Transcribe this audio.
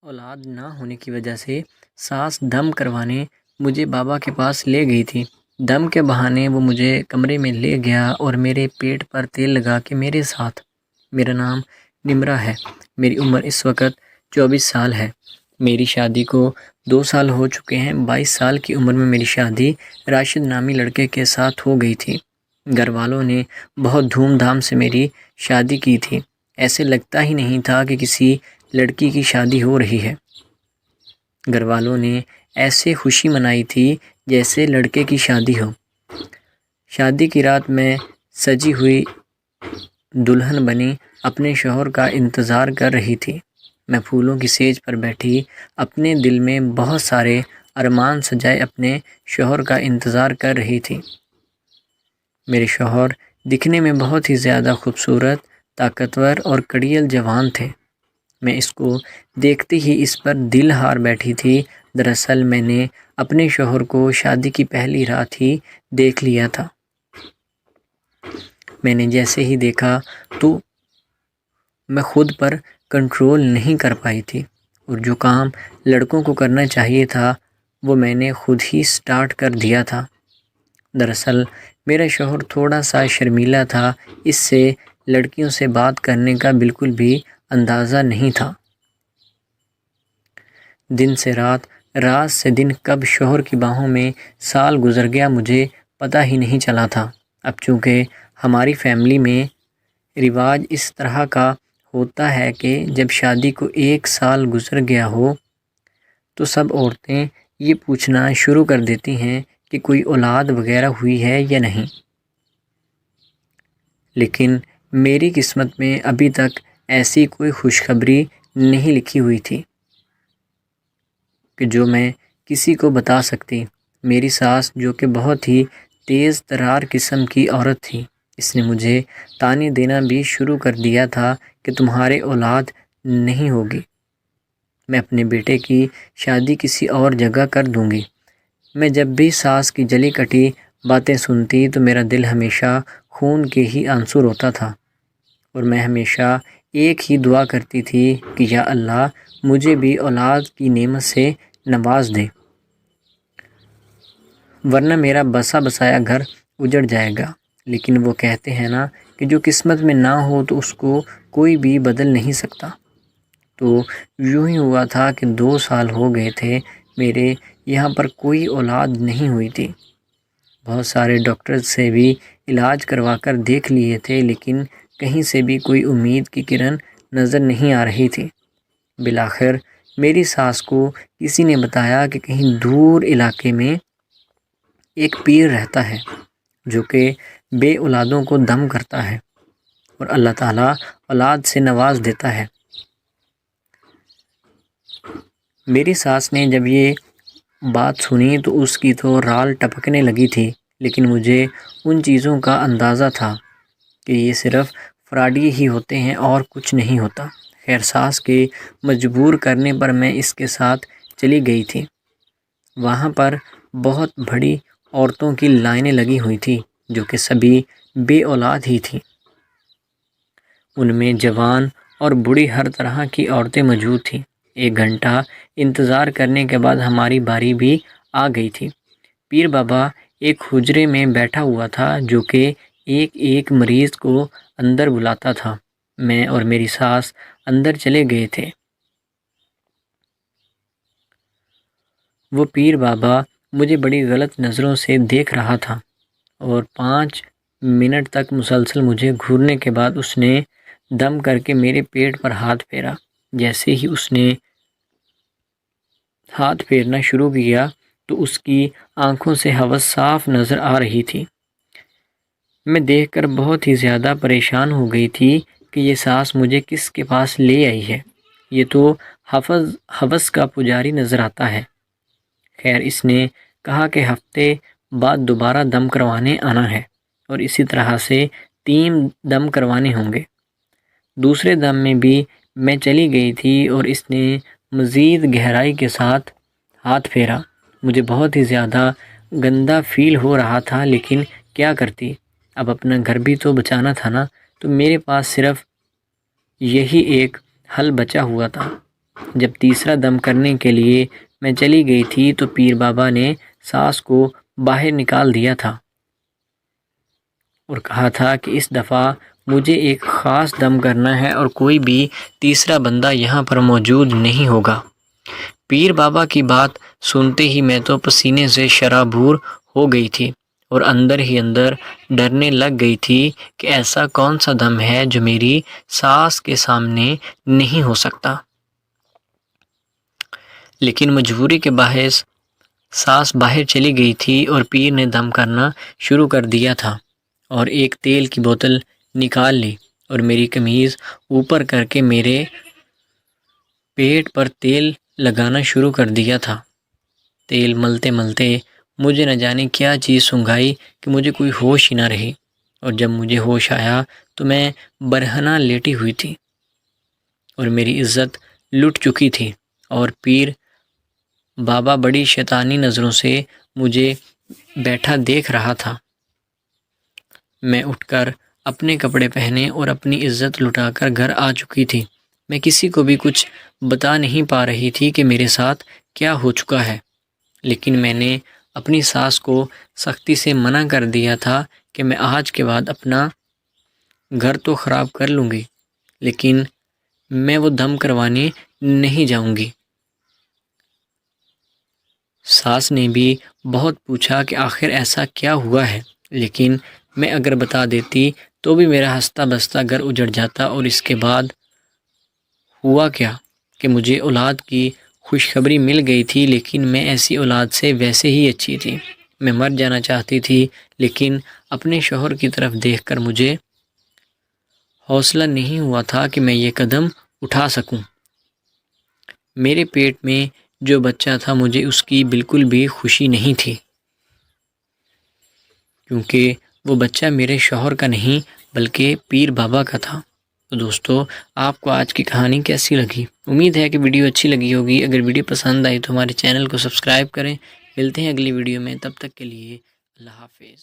اولاد نہ ہونے کی وجہ سے ساس دم کروانے مجھے بابا کے پاس لے گئی تھی۔ دم کے بہانے وہ مجھے کمرے میں لے گیا اور میرے پیٹ پر تیل لگا کے میرے ساتھ۔ میرا نام نمرہ ہے۔ میری عمر اس وقت 24 سال ہے۔ میری شادی کو 2 سال ہو چکے ہیں۔ 22 سال کی عمر میں میری شادی راشد نامی لڑکے کے ساتھ ہو گئی تھی۔ گھر والوں نے بہت دھوم دھام سے میری شادی کی تھی۔ ایسے لگتا ہی نہیں تھا کہ کسی لڑکی کی شادی ہو رہی ہے۔ گھر والوں نے ایسے خوشی منائی تھی جیسے لڑکے کی شادی ہو۔ شادی کی رات میں سجی ہوئی دلہن بنی اپنے شوہر کا انتظار کر رہی تھی۔ میں پھولوں کی سیج پر بیٹھی اپنے دل میں بہت سارے ارمان سجائے اپنے شوہر کا انتظار کر رہی تھی۔ میرے شوہر دکھنے میں بہت ہی زیادہ خوبصورت، طاقتور اور کڑیل جوان تھے۔ میں اس کو دیکھتے ہی اس پر دل ہار بیٹھی تھی۔ دراصل میں نے اپنے شوہر کو شادی کی پہلی رات ہی دیکھ لیا تھا۔ میں نے جیسے ہی دیکھا تو میں خود پر کنٹرول نہیں کر پائی تھی، اور جو کام لڑکوں کو کرنا چاہیے تھا وہ میں نے خود ہی سٹارٹ کر دیا تھا۔ دراصل میرا شوہر تھوڑا سا شرمیلا تھا، اس سے لڑکیوں سے بات کرنے کا بالکل بھی اندازہ نہیں تھا۔ دن سے رات، رات سے دن کب شوہر کی باہوں میں سال گزر گیا مجھے پتہ ہی نہیں چلا تھا۔ اب چونکہ ہماری فیملی میں رواج اس طرح کا ہوتا ہے کہ جب شادی کو 1 سال گزر گیا ہو تو سب عورتیں یہ پوچھنا شروع کر دیتی ہیں کہ کوئی اولاد وغیرہ ہوئی ہے یا نہیں۔ لیکن میری قسمت میں ابھی تک ایسی کوئی خوشخبری نہیں لکھی ہوئی تھی کہ جو میں کسی کو بتا سکتی۔ میری ساس جو کہ بہت ہی تیز ترار قسم کی عورت تھی، اس نے مجھے طعنے دینا بھی شروع کر دیا تھا کہ تمہارے اولاد نہیں ہوگی، میں اپنے بیٹے کی شادی کسی اور جگہ کر دوں گی۔ میں جب بھی ساس کی جلی کٹی باتیں سنتی تو میرا دل ہمیشہ خون کے ہی آنسو روتا تھا، اور میں ہمیشہ ایک ہی دعا کرتی تھی کہ یا اللہ مجھے بھی اولاد کی نعمت سے نواز دے، ورنہ میرا بسا بسایا گھر اجڑ جائے گا۔ لیکن وہ کہتے ہیں نا کہ جو قسمت میں نہ ہو تو اس کو کوئی بھی بدل نہیں سکتا۔ تو یوں ہی ہوا تھا کہ 2 سال ہو گئے تھے میرے یہاں پر کوئی اولاد نہیں ہوئی تھی۔ بہت سارے ڈاکٹر سے بھی علاج کروا کر دیکھ لیے تھے، لیکن کہیں سے بھی کوئی امید کی کرن نظر نہیں آ رہی تھی۔ بالآخر میری ساس کو کسی نے بتایا کہ کہیں دور علاقے میں ایک پیر رہتا ہے جو کہ بے اولادوں کو دم کرتا ہے اور اللہ تعالیٰ اولاد سے نواز دیتا ہے۔ میری ساس نے جب یہ بات سنی تو اس کی تو رال ٹپکنے لگی تھی، لیکن مجھے ان چیزوں کا اندازہ تھا کہ یہ صرف فراڈی ہی ہوتے ہیں اور کچھ نہیں ہوتا۔ خیر، ساس کے مجبور کرنے پر میں اس کے ساتھ چلی گئی تھی۔ وہاں پر بہت بڑی عورتوں کی لائنیں لگی ہوئی تھی جو کہ سبھی بے اولاد ہی تھیں۔ ان میں جوان اور بوڑھی ہر طرح کی عورتیں موجود تھیں۔ 1 گھنٹہ انتظار کرنے کے بعد ہماری باری بھی آ گئی تھی۔ پیر بابا ایک حجرے میں بیٹھا ہوا تھا جو کہ ایک ایک مریض کو اندر بلاتا تھا۔ میں اور میری ساس اندر چلے گئے تھے۔ وہ پیر بابا مجھے بڑی غلط نظروں سے دیکھ رہا تھا، اور 5 منٹ تک مسلسل مجھے گھورنے کے بعد اس نے دم کر کے میرے پیٹ پر ہاتھ پھیرا۔ جیسے ہی اس نے ہاتھ پھیرنا شروع کیا تو اس کی آنکھوں سے ہوس صاف نظر آ رہی تھی۔ میں دیکھ کر بہت ہی زیادہ پریشان ہو گئی تھی کہ یہ ساس مجھے کس کے پاس لے آئی ہے، یہ تو ہوس کا پجاری نظر آتا ہے۔ خیر، اس نے کہا کہ ہفتے بعد دوبارہ دم کروانے آنا ہے، اور اسی طرح سے 3 دم کروانے ہوں گے۔ دوسرے دم میں بھی میں چلی گئی تھی اور اس نے مزید گہرائی کے ساتھ ہاتھ پھیرا۔ مجھے بہت ہی زیادہ گندا فیل ہو رہا تھا، لیکن کیا کرتی، اب اپنا گھر بھی تو بچانا تھا نا، تو میرے پاس صرف یہی ایک حل بچا ہوا تھا۔ جب تیسرا دم کرنے کے لیے میں چلی گئی تھی تو پیر بابا نے سانس کو باہر نکال دیا تھا اور کہا تھا کہ اس دفعہ مجھے ایک خاص دم کرنا ہے اور کوئی بھی تیسرا بندہ یہاں پر موجود نہیں ہوگا۔ پیر بابا کی بات سنتے ہی میں تو پسینے سے شرابور ہو گئی تھی اور اندر ہی اندر ڈرنے لگ گئی تھی کہ ایسا کون سا دم ہے جو میری سانس کے سامنے نہیں ہو سکتا۔ لیکن مجبوری کے باعث سانس باہر چلی گئی تھی اور پیر نے دم کرنا شروع کر دیا تھا اور ایک تیل کی بوتل نکال لی اور میری قمیض اوپر کر کے میرے پیٹ پر تیل لگانا شروع کر دیا تھا۔ تیل ملتے ملتے مجھے نہ جانے کیا چیز سنگھائی کہ مجھے کوئی ہوش ہی نہ رہی، اور جب مجھے ہوش آیا تو میں برہنہ لیٹی ہوئی تھی اور میری عزت لٹ چکی تھی اور پیر بابا بڑی شیطانی نظروں سے مجھے بیٹھا دیکھ رہا تھا۔ میں اٹھ کر اپنے کپڑے پہنے اور اپنی عزت لٹا کر گھر آ چکی تھی۔ میں کسی کو بھی کچھ بتا نہیں پا رہی تھی کہ میرے ساتھ کیا ہو چکا ہے، لیکن میں نے اپنی ساس کو سختی سے منع کر دیا تھا کہ میں آج کے بعد اپنا گھر تو خراب کر لوں گی لیکن میں وہ دم کروانے نہیں جاؤں گی۔ ساس نے بھی بہت پوچھا کہ آخر ایسا کیا ہوا ہے، لیکن میں اگر بتا دیتی تو بھی میرا ہنستا بستا گھر اجڑ جاتا، اور اس کے بعد ہوا کیا کہ مجھے اولاد کی خوشخبری مل گئی تھی، لیکن میں ایسی اولاد سے ویسے ہی اچھی تھی۔ میں مر جانا چاہتی تھی، لیکن اپنے شوہر کی طرف دیکھ کر مجھے حوصلہ نہیں ہوا تھا کہ میں یہ قدم اٹھا سکوں۔ میرے پیٹ میں جو بچہ تھا مجھے اس کی بالکل بھی خوشی نہیں تھی، کیونکہ وہ بچہ میرے شوہر کا نہیں بلکہ پیر بابا کا تھا۔ تو دوستو، آپ کو آج کی کہانی کیسی لگی؟ امید ہے کہ ویڈیو اچھی لگی ہوگی۔ اگر ویڈیو پسند آئی تو ہمارے چینل کو سبسکرائب کریں۔ ملتے ہیں اگلی ویڈیو میں، تب تک کے لیے اللہ حافظ۔